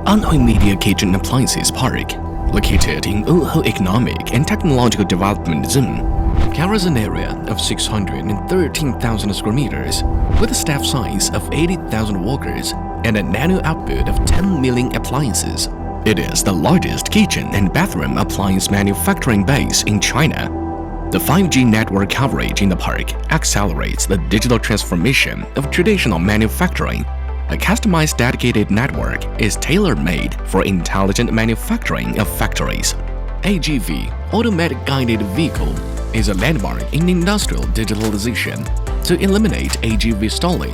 Anhui Media Kitchen Appliances Park, located in Wuhu Economic and Technological Development Zone, covers an area of 613,000 square meters with a staff size of 80,000 workers and an annual output of 10 million appliances. It is the largest kitchen and bathroom appliance manufacturing base in China. The 5G network coverage in the park accelerates the digital transformation of traditional manufacturing. A customized dedicated network is tailor-made for intelligent manufacturing of factories. AGV, Automatic Guided Vehicle, is a landmark in industrial digitalization. To eliminate AGV stalling,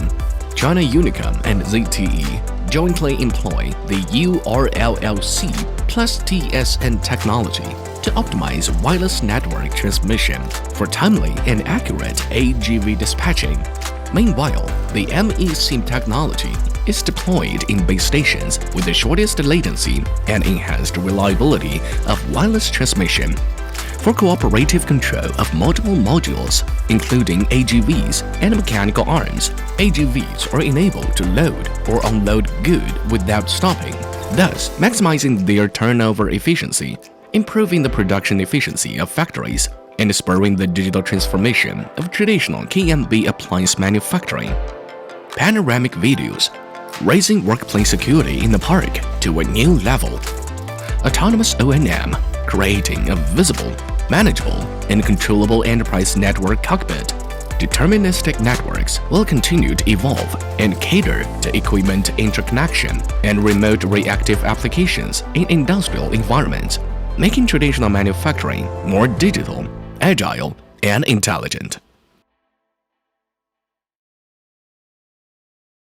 China Unicom and ZTE jointly employ the URLLC plus TSN technology to optimize wireless network transmission for timely and accurate AGV dispatching. Meanwhile, the MESIM technology is deployed in base stations with the shortest latency and enhanced reliability of wireless transmission. For cooperative control of multiple modules, including AGVs and mechanical arms, AGVs are enabled to load or unload goods without stopping, thus maximizing their turnover efficiency, improving the production efficiency of factories, and spurring the digital transformation of traditional K&B appliance manufacturing. Panoramic videos, raising workplace security in the park to a new level. Autonomous O&M, creating a visible, manageable, and controllable enterprise network cockpit. Deterministic networks will continue to evolve and cater to equipment interconnection and remote reactive applications in industrial environments, making traditional manufacturing more digital, agile, and intelligent.